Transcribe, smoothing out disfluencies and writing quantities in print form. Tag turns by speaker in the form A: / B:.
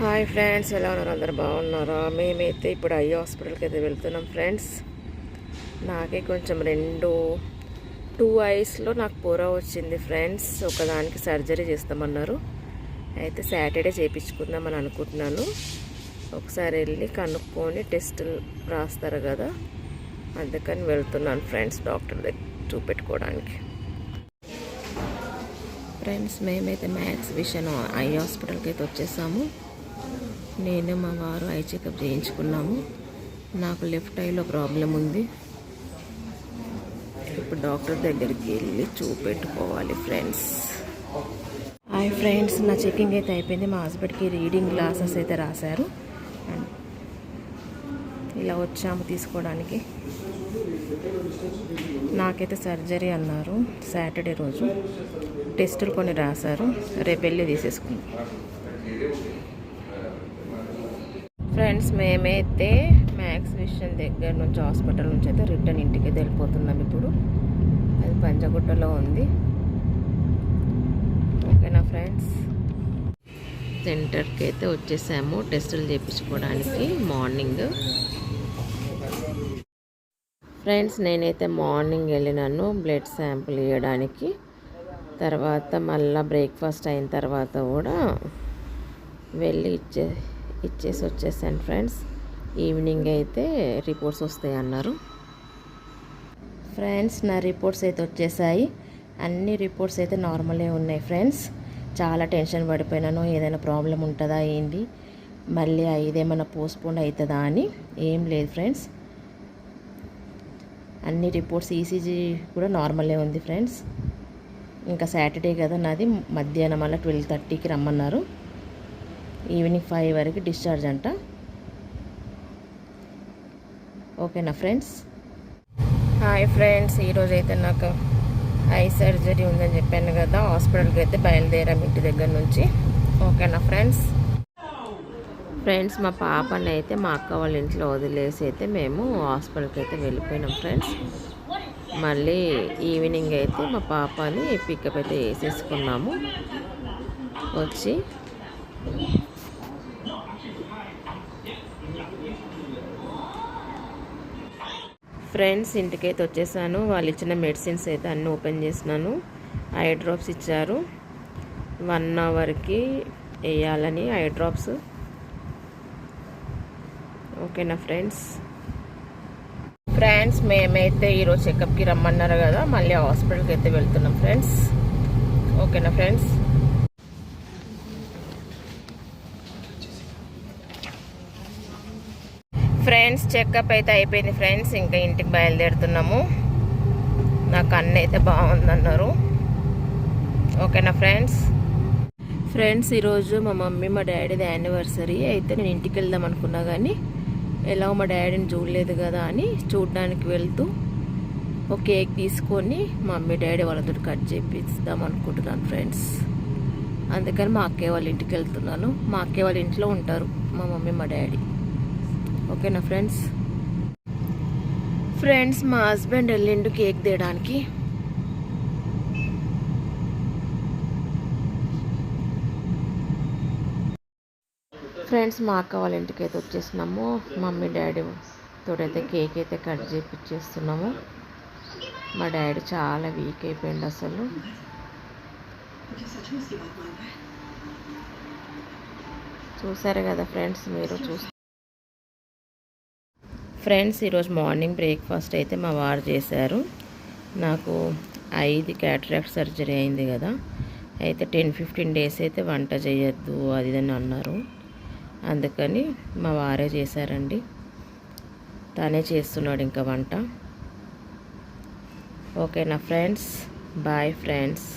A: Hi friends, ఎలా ఉన్నారు? అందరు బాగున్నారా? మేమైతే ఇప్పుడు ఐ హాస్పిటల్కి అయితే వెళ్తున్నాం ఫ్రెండ్స్. నాకే కొంచెం టూ ఐస్లో నాకు పొర వచ్చింది ఫ్రెండ్స్. ఒకదానికి సర్జరీ చేస్తామన్నారు. అయితే సాటర్డే చేయించుకుందామని అనుకుంటున్నాను. ఒకసారి వెళ్ళి కనుక్కొని టెస్టులు రాస్తారు కదా, అందుకని వెళ్తున్నాను ఫ్రెండ్స్ డాక్టర్ దగ్గర చూపెట్టుకోవడానికి. ఫ్రెండ్స్, మేమైతే మ్యాక్స్ విషన్ ఐ హాస్పిటల్కి అయితే వచ్చేసాము. నేను మా వారు ఐ చెకప్ చేయించుకున్నాము. నాకు లెఫ్ట్ ఐలో ప్రాబ్లం ఉంది. ఇప్పుడు డాక్టర్ దగ్గరికి వెళ్ళి చూపెట్టుకోవాలి ఫ్రెండ్స్. హాయ్ ఫ్రెండ్స్, నా చెకింగ్ అయితే అయిపోయింది. మా హస్బెండ్కి రీడింగ్ గ్లాసెస్ అయితే రాశారు. ఇలా వచ్చాము తీసుకోవడానికి. నాకైతే సర్జరీ అన్నారు సాటర్డే రోజు. టెస్టులు కొన్ని రాశారు, రేపు వెళ్ళి తీసేసుకుందాం ఫ్రెండ్స్. మేమైతే మ్యాక్స్ విషన్ దగ్గర నుంచి హాస్పిటల్ నుంచి అయితే రిటర్న్ ఇంటికి అయితే వెళ్ళిపోతున్నాం. ఇప్పుడు అది పంజగుట్టలో ఉంది. ఓకేనా ఫ్రెండ్స్, సెంటర్కి అయితే వచ్చేసాము టెస్టులు చేయించుకోవడానికి మార్నింగ్. ఫ్రెండ్స్, నేనైతే మార్నింగ్ వెళ్ళినాను బ్లడ్ శాంపుల్ ఇవ్వడానికి. తర్వాత మళ్ళీ బ్రేక్ఫాస్ట్ అయిన తర్వాత కూడా వెళ్ళి ఇచ్చేసి వచ్చేసాను ఫ్రెండ్స్. ఈవినింగ్ అయితే రిపోర్ట్స్ వస్తాయి అన్నారు ఫ్రెండ్స్. నా రిపోర్ట్స్ అయితే వచ్చేసాయి. అన్ని రిపోర్ట్స్ అయితే నార్మలే ఉన్నాయి ఫ్రెండ్స్. చాలా టెన్షన్ పడిపోయినాను, ఏదైనా ప్రాబ్లం ఉంటుందా ఏంటి, మళ్ళీ ఇదేమైనా పోస్ట్పోన్ అవుతుందా అని. ఏం లేదు ఫ్రెండ్స్, అన్ని రిపోర్ట్స్. ఈసీజీ కూడా నార్మలే ఉంది ఫ్రెండ్స్. ఇంకా సాటర్డే కదా నాది, మధ్యాహ్నం అలా 12:30కి రమ్మన్నారు. ఈవినింగ్ 5 వరకు డిశ్చార్జ్ అంట. ఓకేనా ఫ్రెండ్స్. హాయ్ ఫ్రెండ్స్, ఈరోజు అయితే నాకు ఐ సర్జరీ ఉందని చెప్పాను కదా, హాస్పిటల్కి అయితే బయలుదేరాం ఇంటి దగ్గర నుంచి. ఓకేనా ఫ్రెండ్స్. మా పాపని అయితే మా అక్క వాళ్ళ ఇంట్లో వదిలేసి అయితే మేము హాస్పిటల్కి అయితే వెళ్ళిపోయినాం ఫ్రెండ్స్. మళ్ళీ ఈవినింగ్ అయితే మా పాపని పికప్ అయితే వేసేసుకున్నాము వచ్చి. ఫ్రెండ్స్, ఇంటికైతే వచ్చేసాను. వాళ్ళు ఇచ్చిన మెడిసిన్స్ అయితే అన్నీ ఓపెన్ చేసినాను. ఐ డ్రాప్స్ ఇచ్చారు, 1 అవర్కి వేయాలని ఐ డ్రాప్స్. ఓకేనా ఫ్రెండ్స్. మేమైతే ఈరోజు చెకప్కి రమ్మన్నారు కదా, మళ్ళీ హాస్పిటల్కి అయితే వెళ్తున్నాం ఫ్రెండ్స్. ఓకేనా ఫ్రెండ్స్. చెకప్ అయితే అయిపోయింది ఫ్రెండ్స్. ఇంకా ఇంటికి బయలుదేరుతున్నాము. నాకు అన్నీ అయితే బాగుందన్నారు. ఓకేనా ఫ్రెండ్స్, ఈరోజు మా మమ్మీ మా డాడీది యానివర్సరీ అయితే నేను ఇంటికి వెళ్దాం అనుకున్నా, కానీ ఎలా మా డాడీని చూడలేదు కదా అని చూడడానికి వెళ్తూ ఒక కేక్ తీసుకొని మా మమ్మీ డాడీ వాళ్ళతో కట్ చేపిద్దాం అనుకుంటున్నాను ఫ్రెండ్స్. అందుకని మా అక్కయ్య వాళ్ళ ఇంటికి వెళ్తున్నాను. మా అక్కయ్య వాళ్ళ ఇంట్లో ఉంటారు మా మమ్మీ మా డాడీ. ఓకేనా ఫ్రెండ్స్. మా హస్బెండ్ వెళ్ళిండు కేక్ తేయడానికి. మా అక్క వాళ్ళ ఇంటికి అయితే వచ్చేసినాము. మమ్మీ డాడీ తోడైతే కేక్ అయితే కట్ చేపిచ్చేస్తున్నాము. మా డాడీ చాలా వీక్ అయిపోయింది అసలు. చూసారు కదా ఫ్రెండ్స్, మీరు ఈరోజు మార్నింగ్ బ్రేక్ఫాస్ట్ అయితే మా వారు చేశారు. నాకు 5 క్యాటరాక్ట్ సర్జరీ అయింది కదా, అయితే 10-15 డేస్ అయితే వంట చేయొద్దు అది అని అన్నారు. అందుకని మా వారే చేశారండి. తనే చేస్తున్నాడు ఇంకా వంట. ఓకేనా ఫ్రెండ్స్. Bye friends.